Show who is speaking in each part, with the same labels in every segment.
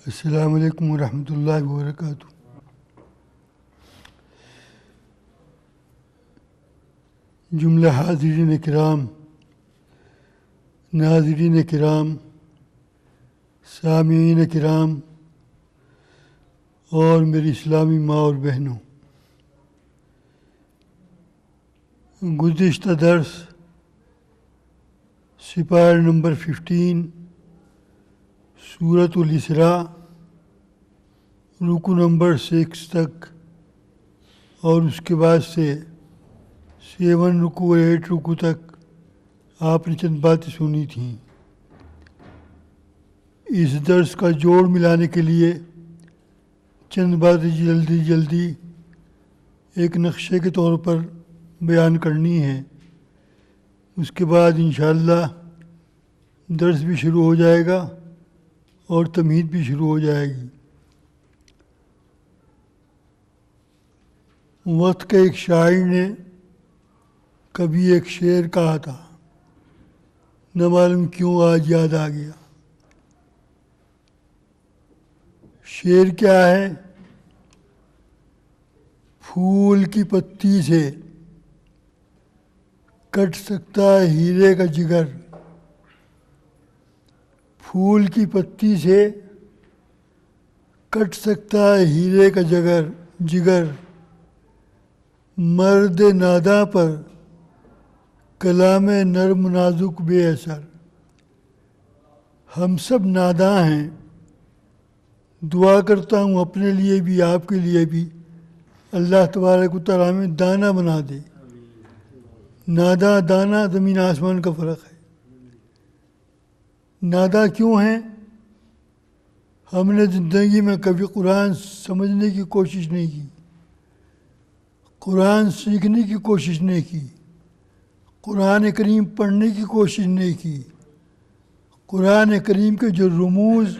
Speaker 1: السلام علیکم ورحمۃ اللہ وبرکاتہ۔ جملہ حاضرین کرام، ناظرین کرام، سامعین کرام اور میری اسلامی ماں اور بہنوں، گزشتہ درس سپارہ نمبر 15 سورۃ الاسراء رکو نمبر 6 تک اور اس کے بعد سے 7 رکو اور 8 رکو تک آپ نے چند باتیں سنی تھیں۔ اس درس کا جوڑ ملانے کے لیے چند باتیں جلدی ایک نقشے کے طور پر بیان کرنی ہیں، اس کے بعد انشاءاللہ درس بھی شروع ہو جائے گا اور تمہید بھی شروع ہو جائے گی۔ وقت کے ایک شاعر نے کبھی ایک شعر کہا تھا، نہ معلوم کیوں آج یاد آ گیا۔ شعر کیا ہے؟ پھول کی پتی سے کٹ سکتا ہے ہیرے کا جگر، پھول کی پتی سے کٹ سکتا ہے ہیرے کا جگر، مرد ناداں پر کلام نرم نازک بے اثر۔ ہم سب ناداں ہیں، دعا کرتا ہوں اپنے لیے بھی آپ کے لیے بھی اللہ تبارک و تعالیٰ میں دانہ بنا دے۔ ناداں دانہ زمین آسمان کا فرق ہے۔ ناداں کیوں ہیں؟ ہم نے زندگی میں کبھی قرآن سمجھنے کی کوشش نہیں کی، قرآن سیکھنے کی کوشش نہیں کی، قرآن کریم پڑھنے کی کوشش نہیں کی، قرآن کریم کے جو رموز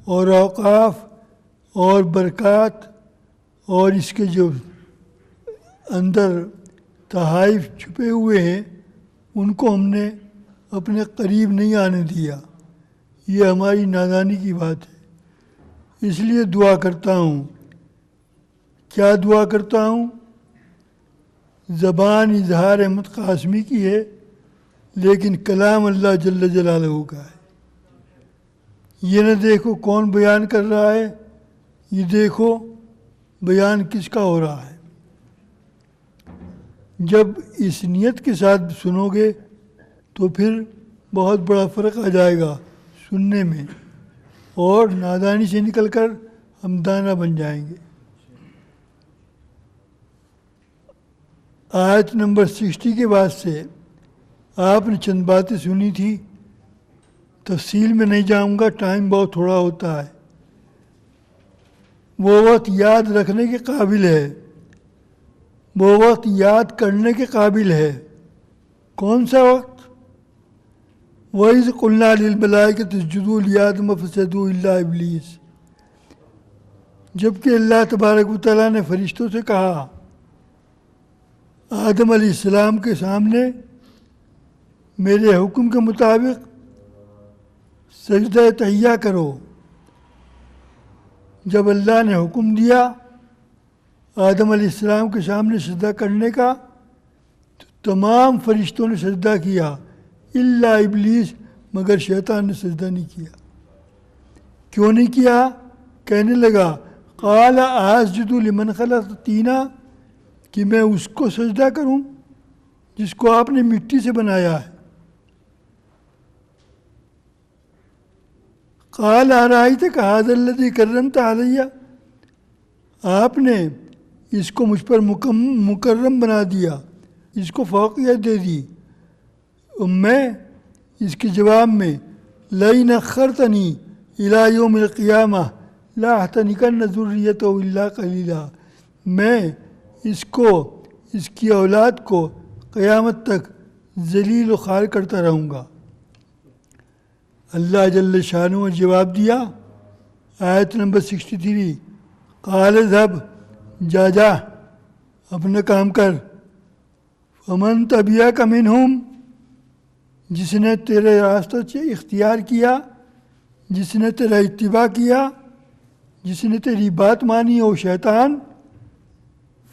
Speaker 1: اور اوقاف اور برکات اور اس کے جو اندر تحائف چھپے ہوئے ہیں ان کو ہم نے اپنے قریب نہیں آنے دیا۔ یہ ہماری نادانی کی بات ہے۔ اس لیے دعا کرتا ہوں، کیا دعا کرتا ہوں؟ زبان اظہار احمد قاسمی کی ہے لیکن کلام اللہ جل جلالہ کا ہے۔ یہ نہ دیکھو کون بیان کر رہا ہے، یہ دیکھو بیان کس کا ہو رہا ہے۔ جب اس نیت کے ساتھ سنو گے تو پھر بہت بڑا فرق آ جائے گا سننے میں، اور نادانی سے نکل کر ہم دانا بن جائیں گے۔ آیت نمبر 60 کے بعد سے آپ نے چند باتیں سنی تھی، تفصیل میں نہیں جاؤں گا، ٹائم بہت تھوڑا ہوتا ہے۔ وہ وقت یاد رکھنے کے قابل ہے، وہ وقت یاد کرنے کے قابل ہے۔ کون سا وقت؟ وَإِذْ قُلْنَا لِلْمَلَائِكَةِ اسْجُدُوا لِآدَمَ فَسَجَدُوا إِلَّا إِبْلِيسَ، جب کہ اللہ تبارک و تعالیٰ نے فرشتوں سے کہا آدم علیہ السلام کے سامنے میرے حکم کے مطابق سجدہ تحیہ کرو۔ جب اللہ نے حکم دیا آدم علیہ السلام کے سامنے سجدہ کرنے کا تو تمام فرشتوں نے سجدہ کیا، الا ابلیس، مگر شیطان نے سجدہ نہیں کیا۔ کیوں نہیں کیا؟ کہنے لگا قال اسجد لمن خلقت طینا، کہ میں اس کو سجدہ کروں جس کو آپ نے مٹی سے بنایا ہے۔ قال ارأیتک ھذا الذی کرمت علی، آپ نے اس کو مجھ پر مکرم بنا دیا، اس کو فوقیت دے دی۔ میں اس کے جواب میں لئن اخرتنی الی یوم القیامہ لاحتنکن ذریتہ الا قلیلا، میں اس کو، اس کی اولاد کو قیامت تک ذلیل و خوار کرتا رہوں گا۔ اللہ جل شانہ نے جواب دیا، آیت نمبر 63، قال اذهب، جا اپنا کام کر، فمن تبعک منہم، جس نے تیرے راستہ سے اختیار کیا، جس نے تیرا اتباع کیا، جس نے تیری بات مانی ہو شیطان،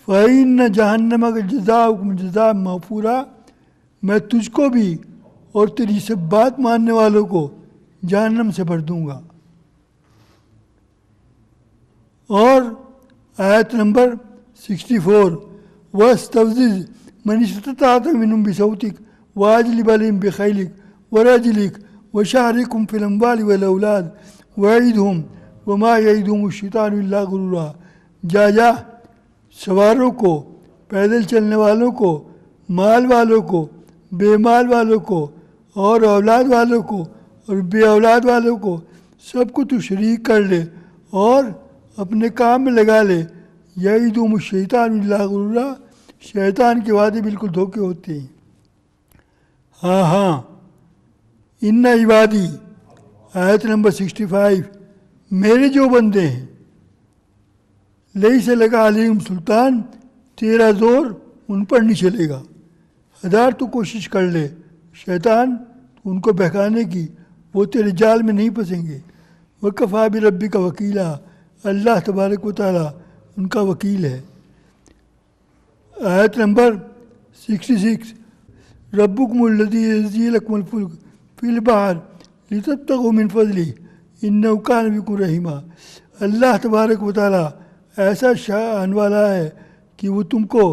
Speaker 1: فَإِنَّ جَهَنَّمَ جَزَاؤُكُمْ جَزَاءً مَغْفُورًا، میں تجھ کو بھی اور تیری سب بات ماننے والوں کو جہنم سے بھر دوں گا۔ اور آیت نمبر 64، وَاسْتَفْزِزْ مَنِ اسْتَطَعْتَ مِنْهُمْ بِصَوْتِكَ وَأَجْلِبْ عَلَيْهِمْ بِخَيْلِكَ وَرَجِلِكَ وَشَارِكْهُمْ فِي الْأَمْوَالِ وَالْأَوْلَادِ وَأَعِدْهُمْ وَمَا يَعِدُهُمُ الشَّيْطَانُ إِلَّا غُرُورًا، جا سواروں کو، پیدل چلنے والوں کو، مال والوں کو، بے مال والوں کو، اور اولاد والوں کو اور بے اولاد والوں کو، سب کو تو شریک کر لے اور اپنے کام میں لگا لے۔ یعدہم الشیطان الا غرورا، شیطان کے وعدے بالکل دھوکے ہوتے ہیں۔ ہاں ان عبادی، آیت نمبر 65، میرے جو بندے ہیں، لیس لک علیہم سلطان، تیرا زور ان پر نہیں چلے گا، ہزار تو کوشش کر لے شیطان ان کو بہکانے کی، وہ تیرے جال میں نہیں پھنسیں گے۔ وکفیٰ بربک وکیلا، اللہ تبارک و تعالیٰ ان کا وکیل ہے۔ آیت نمبر 66، ربکم الذی یزجی لکم الفلک فی البحر لتبتغوا من فضلہ انہ کان بکم رحیما، اللہ تبارک و تعالیٰ ایسا شان والا ہے کہ وہ تم کو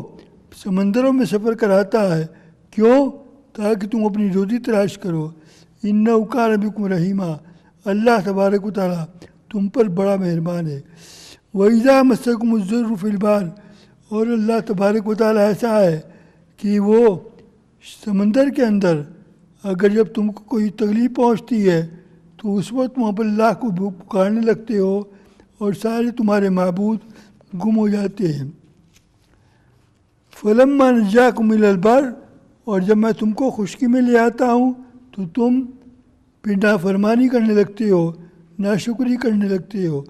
Speaker 1: سمندروں میں سفر کراتا ہے، کیوں؟ تاکہ تم اپنی روزی تلاش کرو۔ انہ کان بکم رحیما، اللہ تبارک و تعالیٰ تم پر بڑا مہربان ہے۔ وَإِذَا مَسَّكُمُ الضُّرُّ فِي الْبَحْرِ، اور اللہ تبارک و تعالیٰ ایسا ہے کہ وہ سمندر کے اندر اگر جب تم کو کوئی تکلیف پہنچتی ہے تو اس وقت وہاں پر اللہ کو پکارنے لگتے ہو اور سارے تمہارے معبود گم ہو جاتے ہیں۔ فَلَمَّا نَجَّاكُمْ إِلَى الْبَرِّ، اور جب میں تم کو خشکی میں لے آتا ہوں تو تم پھر نافرمانی کرنے لگتے ہو، ناشکری کرنے لگتے ہو۔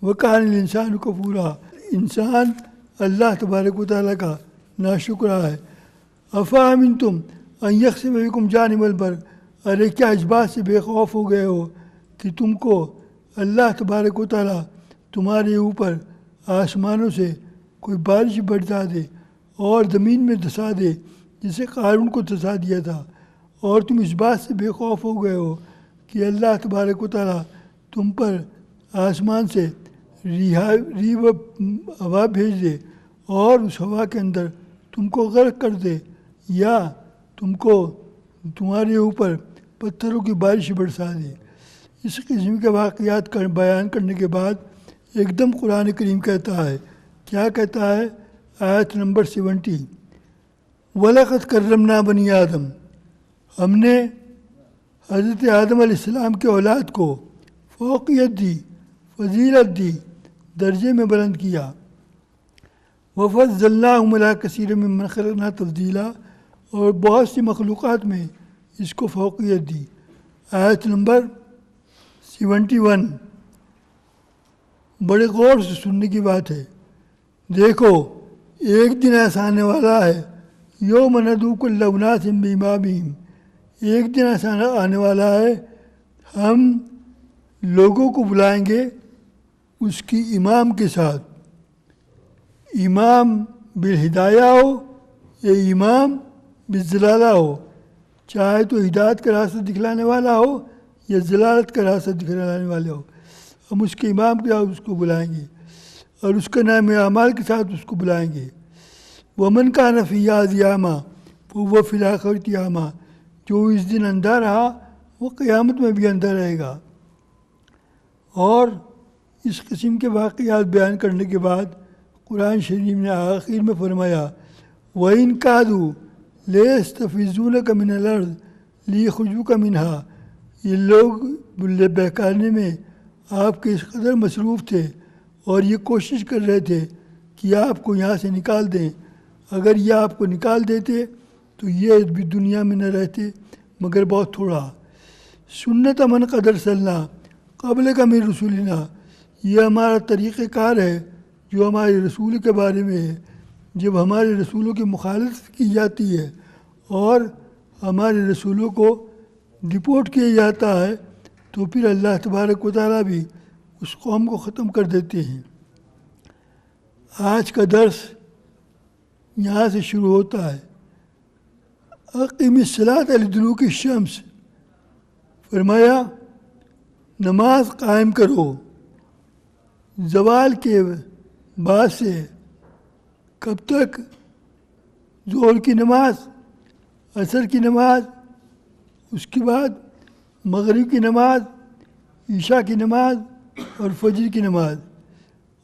Speaker 1: وَكَانَ الْإِنسَانُ كَفُورًا، انسان اللہ تبارک و تعالیٰ کا ناشکرا ہے۔ أَفَأَمِنْتُمْ أَنْ يَخْسِفَ بِكُمْ جَانِبَ الْبَرِّ، ارے کیا اس بات سے بے خوف ہو گئے ہو کہ تم کو اللہ تبارک و تعالیٰ تمہارے اوپر آسمانوں سے کوئی بارش برسا دے اور زمین میں دھسا دے جسے قارون کو دھسا دیا تھا، اور تم اس بات سے بے خوف ہو گئے ہو کہ اللہ تبارک و تعالیٰ تم پر آسمان سے ریح و ہوا بھیج دے اور اس ہوا کے اندر تم کو غرق کر دے، یا تم کو تمہارے اوپر پتھروں کی بارش برسا دے۔ اس قسم کے واقعات بیان کرنے کے بعد ایک دم قرآن کریم کہتا ہے، کیا کہتا ہے؟ آیت نمبر 70، وَلَقَدْ كَرَّمْنَا بَنِي آدم، ہم نے حضرت آدم علیہ السلام کے اولاد کو فوقیت دی، فضیلت دی، درجے میں بلند کیا۔ وَفَضَّلْنَاهُمْ عَلَىٰ كَثِيرٍ مِّمَّنْ خَلَقْنَا تَفْضِيلًا، اور بہت سی مخلوقات میں اس کو فوقیت دی۔ آیت نمبر 71، بڑے غور سے سننے کی بات ہے۔ دیکھو ایک دن ایسا آنے والا ہے، یوم ندعو کل اناس بإمامہم، ایک دن ایسا آنے والا ہے ہم لوگوں کو بلائیں گے اس کی امام کے ساتھ، امام بالہدایہ ہو یا امام بالضلالہ ہو، چاہے تو ہدایت کا راستہ دکھلانے والا ہو یا ضلالت کا راستہ دکھلانے والا ہو، ہم اس کے امام کے ساتھ اس کو بلائیں گے اور اس کے نام اعمال کے ساتھ اس کو بلائیں گے۔ وَمَنْ كَانَ فِي هَٰذِهِ أَعْمَىٰ فَهُوَ فِي الْآخِرَةِ أَعْمَىٰ، جو اس دن اندھا رہا وہ قیامت میں بھی اندھا رہے گا۔ اور اس قسم کے واقعات بیان کرنے کے بعد قرآن شریف نے آخر میں فرمایا، وَإِنْ كَادُوا لَيَسْتَفِزُّونَكَ مِنَ الْأَرْضِ لِيَخْرُجُوكَ مِنْهَا، یہ لوگ بہکانے میں آپ کے اس قدر مصروف تھے اور یہ کوشش کر رہے تھے کہ آپ کو یہاں سے نکال دیں، اگر یہ آپ کو نکال دیتے تو یہ بھی دنیا میں نہ رہتے مگر بہت تھوڑا۔ سنت من قد ارسلنا قبلک من رسولنا، یہ ہمارا طریقہ کار ہے جو ہمارے رسول کے بارے میں ہے۔ جب ہمارے رسولوں کی مخالفت کی جاتی ہے اور ہمارے رسولوں کو ڈپورٹ کیا جاتا ہے تو پھر اللہ تبارک و تعالیٰ بھی اس قوم کو ختم کر دیتے ہیں۔ آج کا درس یہاں سے شروع ہوتا ہے۔ اقیم الصلاۃ لدلوک الشمس، فرمایا نماز قائم کرو زوال کے بعد سے۔ کب تک؟ ظہر کی نماز، عصر کی نماز، اس کے بعد مغرب کی نماز، عشاء کی نماز اور فجر کی نماز،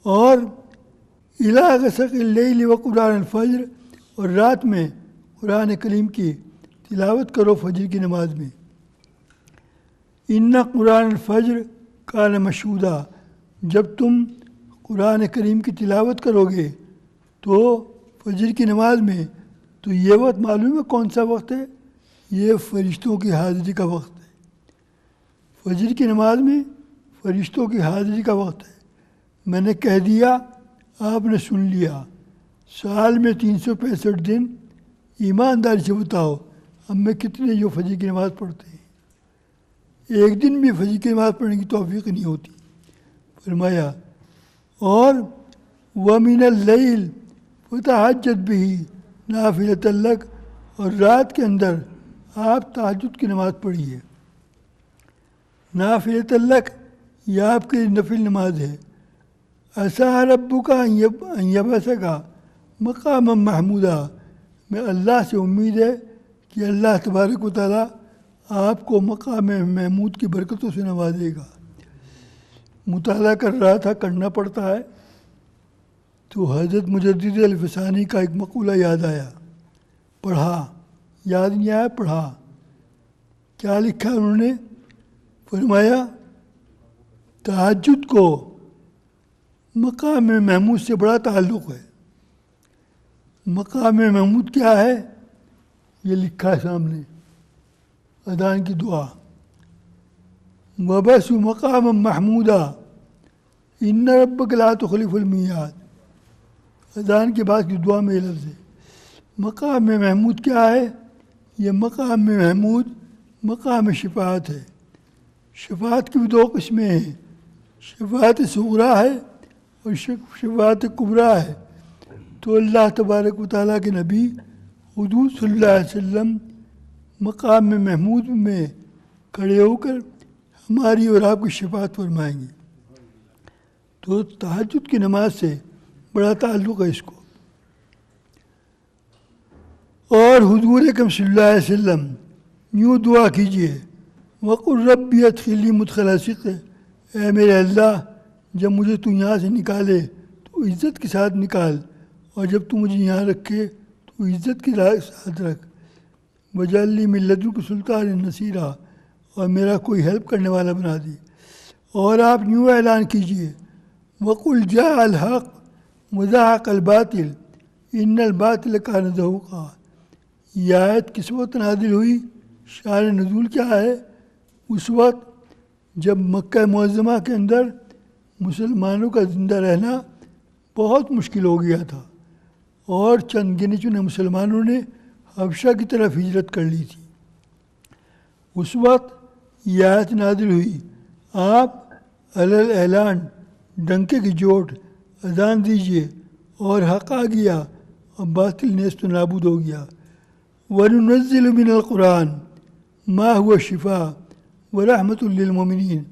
Speaker 1: اور الی غسق اللیل و قرآن الفجر، اور رات میں قرآن کریم کی تلاوت کرو فجر کی نماز میں۔ ان قرآن الفجر کان مشہودا، جب تم قرآن کریم کی تلاوت کرو گے تو فجر کی نماز میں، تو یہ وقت معلوم ہے کون سا وقت ہے؟ یہ فرشتوں کی حاضری کا وقت ہے۔ فجر کی نماز میں فرشتوں کی حاضری کا وقت ہے۔ میں نے کہہ دیا، آپ نے سن لیا۔ سال میں 365 دن، ایمانداری سے بتاؤ ہم میں کتنے جو فجر کی نماز پڑھتے ہیں؟ ایک دن بھی فجر کی نماز پڑھنے کی توفیق نہیں ہوتی۔ فرمایا اور وَمِنَ اللَّيْلِ فَتَہَجَّدْ بِهِ نَافِلَةً لَكَ، اور رات کے اندر آپ تہجد کی نماز پڑھیے۔ نَافِلَةً لَكَ، یہ آپ کے نفل نماز ہے۔ عَسَىٰ رَبُّكَ أَن يَبْعَثَكَ مَقَامًا مَحْمُودًا، میں اللہ سے امید ہے کہ اللہ تبارک و تعالیٰ آپ کو مقام محمود کی برکتوں سے نوازے گا۔ مطالعہ کر رہا تھا، کرنا پڑتا ہے، تو حضرت مجدد الفسانی کا ایک مقولہ یاد آیا، پڑھا، یاد نہیں آیا، پڑھا۔ کیا لکھا انہوں نے؟ فرمایا تہجد کو مقام محمود سے بڑا تعلق ہے۔ مقام محمود کیا ہے؟ یہ لکھا ہے سامنے، اذان کی دعا، وَبَسُ مَقَامًا مَحْمُودًا إِنَّ رَبَّكَ لَا تُخْلِفُ الْمِيعَادَ۔ اذان کے بعد کی دعا میں یہ لفظ ہے۔ مقام محمود کیا ہے؟ یہ مقام محمود مقام شفاعت ہے۔ شفاعت کی بھی دو قسمیں ہیں، شفاعت صغریٰ ہے اور شفاعت کبریٰ ہے۔ تو اللہ تبارک و تعالیٰ کے نبی حضور صلی اللہ علیہ وسلم مقام محمود میں کھڑے ہو کر ہماری اور آپ کی شفاعت فرمائیں گے۔ تو تہجد کی نماز سے بڑا تعلق ہے اس کو۔ اور حضور اکرم صلی اللہ علیہ وسلم یوں دعا کیجئے، وَقُلْ رَبِّ ادْخِلْنِی مُدْخَلَ صِدْقٍ، اے میرے اللہ جب مجھے تو یہاں سے نکالے تو عزت کے ساتھ نکال، اور جب تو مجھے یہاں رکھے تو عزت کے ساتھ رکھ، وَاجْعَلْ لِی مِن لَدُنْکَ سُلْطَانًا نَصِیرًا، اور میرا کوئی ہیلپ کرنے والا بنا دی۔ اور آپ یوں اعلان کیجئے، وَقُلْ جَاءَ الْحَقُّ وَزَهَقَ الْبَاطِلُ إِنَّ الْبَاطِلَ كَانَ زَهُوقًا۔ یہ آیت کس وقت نازل ہوئی؟ شان نزول کیا ہے؟ اس وقت جب مکہ معظمہ کے اندر مسلمانوں کا زندہ رہنا بہت مشکل ہو گیا تھا، اور چند گنے چنے مسلمانوں نے حبشہ کی طرف ہجرت کر لی تھی۔ اس وقت یہ آیت نازل ہوئی، آپ علی اعلان ڈنکے کی چوٹ اذان دیجیے، اور حق آ گیا اور باطل نیست و نابود ہو گیا۔ وَنُنَزِّلُ مِنَ الْقُرْآنِ مَا هُوَ شِفَاءٌ وَرَحْمَةٌ لِّلْمُؤْمِنِينَ،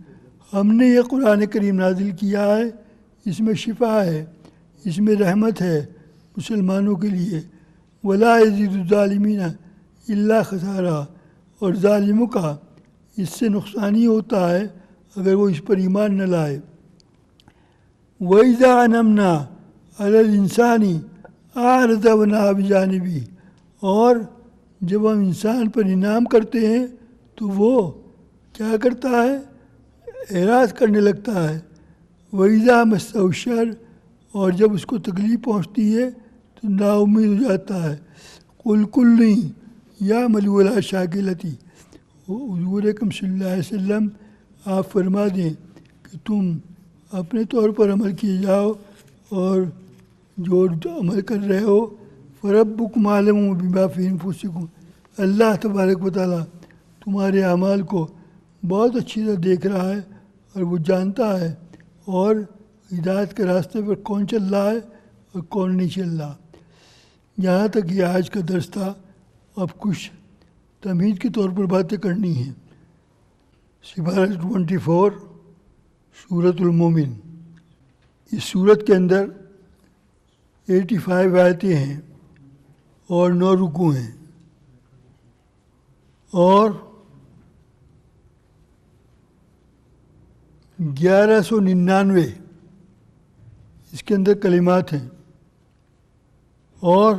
Speaker 1: ہم نے یہ قرآن کریم نازل کیا ہے، اس میں شفا ہے، اس میں رحمت ہے مسلمانوں کے لیے۔ وَلَا يَزِيدُ الظَّالِمِينَ إِلَّا خَسَارًا، اور ظالموں کا اس سے نقصان ہی ہوتا ہے اگر وہ اس پر ایمان نہ لائے۔ وَإِذَا أَنْعَمْنَا عَلَى الْإِنسَانِ أَعْرَضَ وَنَأَىٰ بِجَانِبِهِ، اور جب ہم انسان پر انعام کرتے ہیں تو وہ کیا کرتا ہے؟ اعراض کرنے لگتا ہے۔ وَإِذَا مَسَّهُ الشَّرُّ، اور جب اس کو تکلیف پہنچتی ہے تو نا امید ہو جاتا ہے۔ قُلْ كُلٌّ يَعْمَلُ عَلَىٰ شَاكِلَتِهِ، حضور اکرم صلی اللہ علیہ وسلم آپ فرما دیں کہ تم اپنے طور پر عمل کیے جاؤ، اور جو عمل کر رہے ہو فَرَبُّكُمْ أَعْلَمُ بِمَا فِي أَنفُسِكُمْ، اللہ تبارک و تعالیٰ تمہارے اعمال کو بہت اچھی طرح دیکھ رہا ہے اور وہ جانتا ہے، اور ہدایت کے راستے پر کون چل رہا ہے اور کون نہیں چل رہا. یہاں تک یہ آج کا درس تھا. اب کچھ تمہید کے طور پر باتیں کرنی ہیں. سپارہ 24 سورۃ المومن. اس سورت کے اندر 85 آیتیں ہیں اور 9 رکوع ہیں اور 1199 اس کے اندر کلمات ہیں اور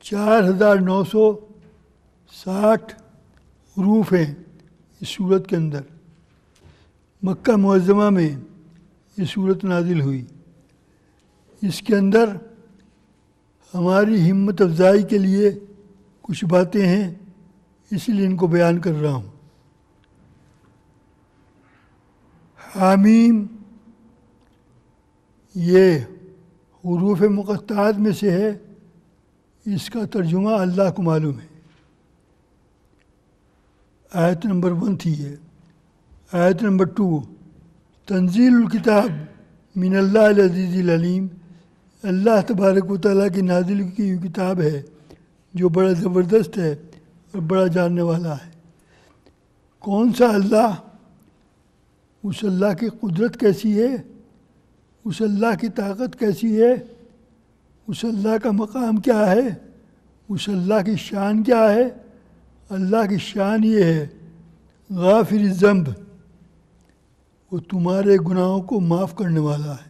Speaker 1: 4960 حروف ہیں اس سورت کے اندر. مکہ معظمہ میں یہ سورت نازل ہوئی. اس کے اندر ہماری ہمت افزائی کے لیے کچھ باتیں ہیں، اس لیے ان کو بیان کر رہا ہوں. حامیم یہ حروف مقطعات میں سے ہے. اس کا ترجمہ اللہ کو معلوم ہے. آیت نمبر 1 تھی یہ. آیت نمبر 2 تنزیل الکتاب من اللہ العزیز العلیم. اللہ تبارک و تعالیٰ کی نازل کی یہ کتاب ہے جو بڑا زبردست ہے اور بڑا جاننے والا ہے. کون سا اللہ؟ اس اللہ کی قدرت کیسی ہے، اس اللہ کی طاقت کیسی ہے، اس اللہ کا مقام کیا ہے، اس اللہ کی شان کیا ہے. اللہ کی شان یہ ہے غافر الذنب، وہ تمہارے گناہوں کو معاف کرنے والا ہے.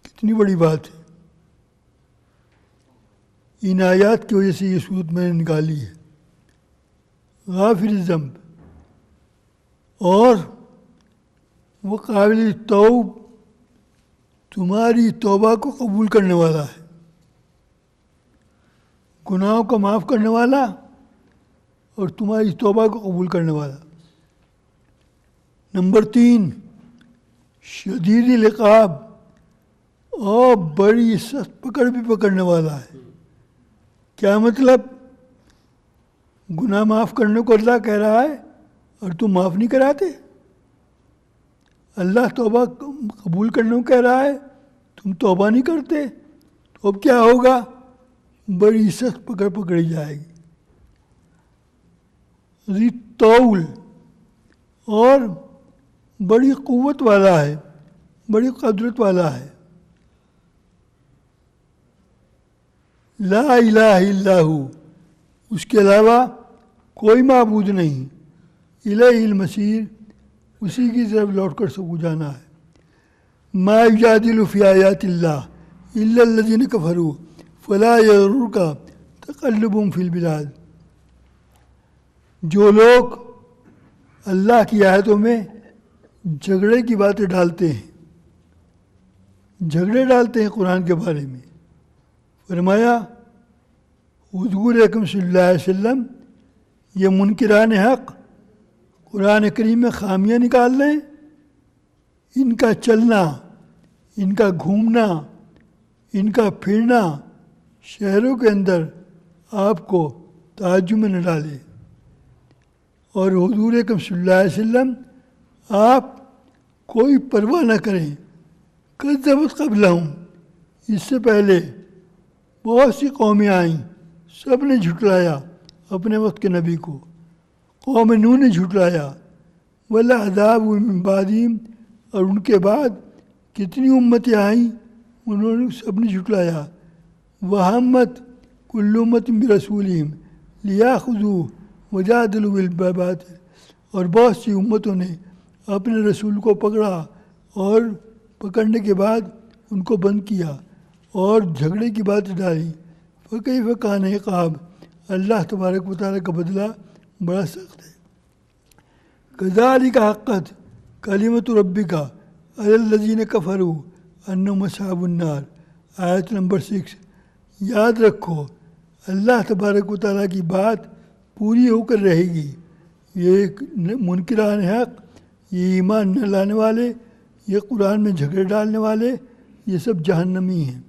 Speaker 1: کتنی بڑی بات ہے. ان آیات کی وجہ سے یہ صورت میں نے نکالی ہے. غافر الذنب اور وہ قابل توب، تمہاری توبہ کو قبول کرنے والا ہے. گناہوں کو معاف کرنے والا اور تمہاری توبہ کو قبول کرنے والا. نمبر 3 شدید العقاب، اور بڑی سخت پکڑ بھی پکڑنے والا ہے. کیا مطلب؟ گناہ معاف کرنے کو اللہ کہہ رہا ہے اور تم معاف نہیں کراتے. اللہ توبہ قبول کرنے کو کہہ رہا ہے، تم توبہ نہیں کرتے، تو اب کیا ہوگا؟ بڑی سخت پکڑ پکڑی جائے گی. ذی طول اور بڑی قوت والا ہے، بڑی قدرت والا ہے. لا الہ الا ہو، اس کے علاوہ کوئی معبود نہیں. الیہ المصیر، اسی کی طرف لوٹ کر سب کو جانا ہے. ما یجادل فی آیات اللہ الا الذین کفروا فلا یغررک تقلبهم فی البلاد. جو لوگ اللہ کی آیتوں میں جھگڑے کی باتیں ڈالتے ہیں، جھگڑے ڈالتے ہیں قرآن کے بارے میں، فرمایا حضور اکرم صلی اللہ علیہ وسلم یہ منکران حق قرآن کریم میں خامیاں نکال رہے ہیں. ان کا چلنا، ان کا گھومنا، ان کا پھرنا شہروں کے اندر آپ کو تعجب میں نہ ڈالے. اور حضور اکرم صلی اللہ علیہ وسلم آپ کوئی پرواہ نہ کریں. کذبت قبلہم، اس سے پہلے بہت سی قومیں آئیں، سب نے جھٹلایا اپنے وقت کے نبی کو. قوم نوح نے جھٹلایا، والعذاب من بعدہم، اور ان کے بعد کتنی امتیں آئیں انہوں نے سب نے جھٹلایا. وہمت کل امت برسولہم لیاخذوہ وجادلوا بالباطل، اور بہت سی امتوں نے اپنے رسول کو پکڑا اور پکڑنے کے بعد ان کو بند کیا اور جھگڑے کی باتیں ڈالی. فکیف کان عقاب، اللہ تبارک و تعالیٰ کا بدلہ بڑا سخت ہے. کذالک حقت کلمۃ ربک علی الذین کفروا انہم اصحاب النار. آیت نمبر 6. یاد رکھو اللہ تبارک و تعالیٰ کی بات پوری ہو کر رہے گی. یہ منکران حق، یہ ایمان نہ لانے والے، یہ قرآن میں جھگڑے ڈالنے والے، یہ سب جہنمی ہیں.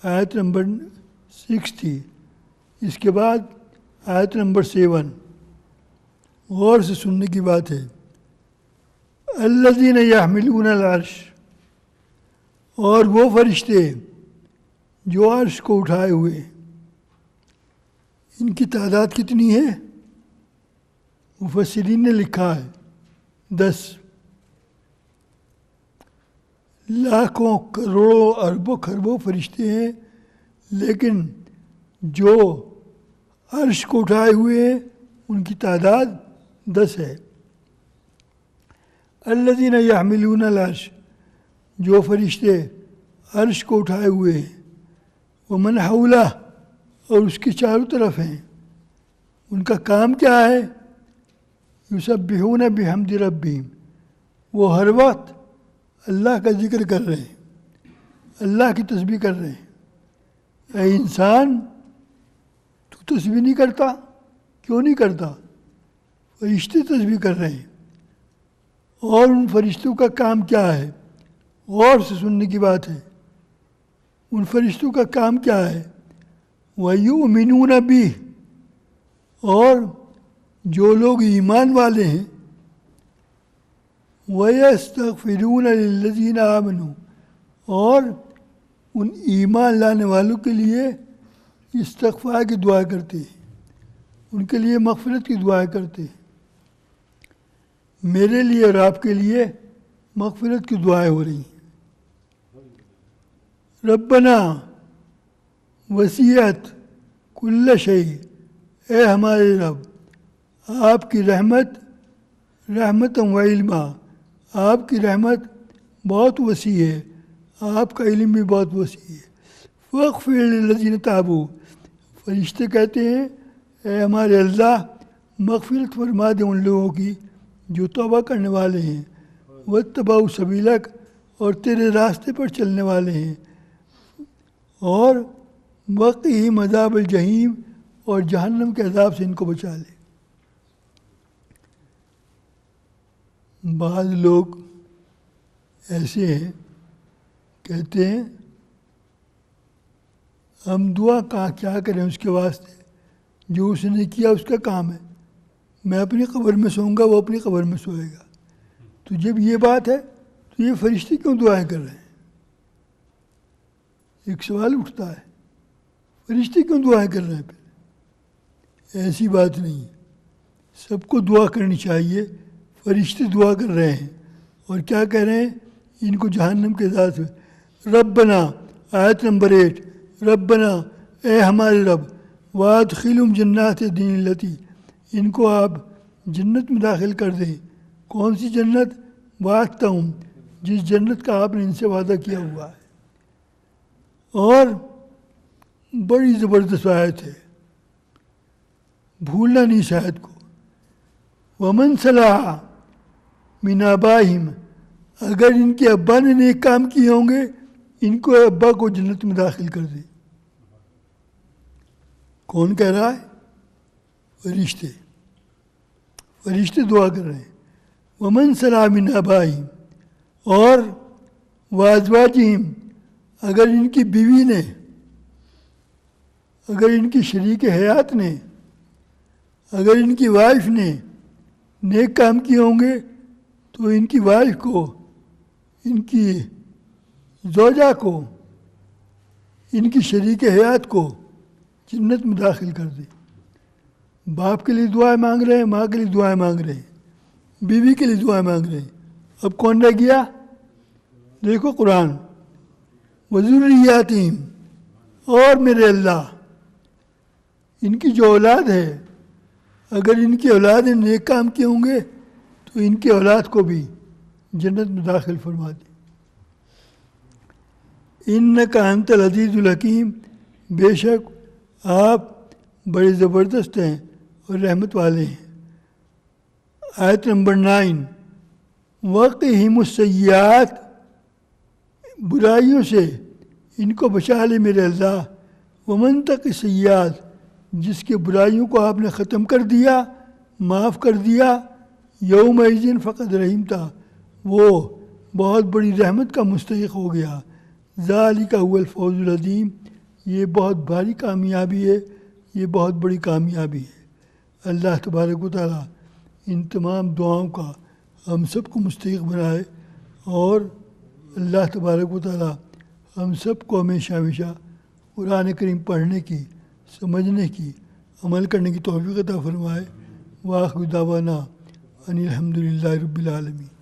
Speaker 1: آیت نمبر 6 تھی. اس کے بعد آیت نمبر 7 غور سے سننے کی بات ہے. الذین یحملون العرش، اور وہ فرشتے جو عرش کو اٹھائے ہوئے. ان کی تعداد کتنی ہے؟ مفسرین نے لکھا ہے 10. لاکھوں کروڑوں اربوں خربوں فرشتے ہیں، لیکن جو عرش کو اٹھائے ہوئے ہیں ان کی تعداد 10 ہے. الذین یحملون العرش، جو فرشتے عرش کو اٹھائے ہوئے ہیں. ومن حولہ، اور اس کے چاروں طرف ہیں. ان کا کام کیا ہے؟ یسبحون بحمد ربہم، وہ ہر وقت اللہ کا ذکر کر رہے ہیں، اللہ کی تسبیح کر رہے ہیں. اے انسان، تو تسبیح نہیں کرتا؟ کیوں نہیں کرتا؟ فرشتے تسبیح کر رہے ہیں. اور ان فرشتوں کا کام کیا ہے؟ غور سے سننے کی بات ہے. ان فرشتوں کا کام کیا ہے؟ وَيُؤْمِنُونَ بِهِ، اور جو لوگ ایمان والے ہیں. وَيَسْتَغْفِرُونَ لِلَّذِينَ آمَنُوا، اور ان ایمان لانے والوں کے لیے استغفار کی دعا کرتے ہیں، ان کے لیے مغفرت کی دعا کرتے ہیں. میرے لیے اور آپ کے لیے مغفرت کی دعائیں ہو رہی ہیں. ربنا وسیعت کل شیء، اے ہمارے رب، آپ کی رحمت و علما، آپ کی رحمت بہت وسیع ہے، آپ کا علم بھی بہت وسیع ہے. فاغفر للذین تابوا، فرشتے کہتے ہیں اے ہمارے اللہ مغفرت فرما دے ان لوگوں کی جو توبہ کرنے والے ہیں. واتبعوا سبیلک، اور تیرے راستے پر چلنے والے ہیں. اور وقہم عذاب الجحیم، اور جہنم کے عذاب سے ان کو بچا لے. بعض لوگ ایسے ہیں کہتے ہیں ہم دعا کیا کریں اس کے واسطے، جو اس نے کیا اس کا کام ہے. میں اپنی قبر میں سوؤں گا، وہ اپنی قبر میں سوئے گا. تو جب یہ بات ہے تو یہ فرشتے کیوں دعائیں کر رہے ہیں؟ ایک سوال اٹھتا ہے، فرشتے کیوں دعائیں کر رہے ہیں؟ پھر ایسی بات نہیں ہے، سب کو دعا کرنی چاہیے. فرشتے دعا کر رہے ہیں اور کیا کہہ رہے ہیں؟ ان کو جہنم کے عذاب سے. ربنا، آیت نمبر 8، ربنا، اے ہمارے رب، وادخلہم جنات الدین التی، ان کو آپ جنت میں داخل کر دیں. کون سی جنت؟ وعدتہم، جس جنت کا آپ نے ان سے وعدہ کیا ہوا ہے. اور بڑی زبردست آیت ہے، بھولنا نہیں اس آیت کو. ومن صلح من آبائہم، اگر ان کے ابا نے نیک کام کیے ہوں گے ان کو ابا کو جنت میں داخل کر دے. کون کہہ رہا ہے؟ فرشتے. فرشتے دعا کر رہے ہیں. ومن صلح من آبائہم، اور وازواجہم، اگر ان کی بیوی نے، اگر ان کی شریک حیات نے، اگر ان کی وائف نے نیک کام کیے ہوں گے تو ان کی وائف کو، ان کی زوجہ کو، ان کی شریک حیات کو جنت میں داخل کر دے. باپ کے لیے دعائیں مانگ رہے ہیں، ماں کے لیے دعائیں مانگ رہے ہیں، بیوی کے لیے دعائیں مانگ رہے ہیں. اب کون رہ گیا؟ دیکھو قرآن، وذریاتہم، اور میرے اللہ، ان کی جو اولاد ہے، اگر ان کی اولاد نے نیک کام کیے ہوں گے تو ان کی اولاد کو بھی جنت میں داخل فرما دے. انک انت العزیز الحکیم، بے شک آپ بڑے زبردست ہیں اور رحمت والے ہیں. آیت نمبر 9، وقہم السیئات، برائیوں سے ان کو بچا لے میرے اللہ. ومن تق السیئات، جس کے برائیوں کو آپ نے ختم کر دیا، معاف کر دیا، یومئذ فقد رحمتہ، وہ بہت بڑی رحمت کا مستحق ہو گیا. ذالک هو الفوز العظیم، یہ بہت بھاری کامیابی ہے، یہ بہت بڑی کامیابی ہے. اللہ تبارک و تعالیٰ ان تمام دعاؤں کا ہم سب کو مستحق بنائے، اور اللہ تبارک و تعالیٰ ہم سب کو ہمیشہ ہمیشہ قرآن کریم پڑھنے کی، سمجھنے کی، عمل کرنے کی توفیق عطا فرمائے۔ وآخر دعوانا ان الحمد للہ رب العالمین۔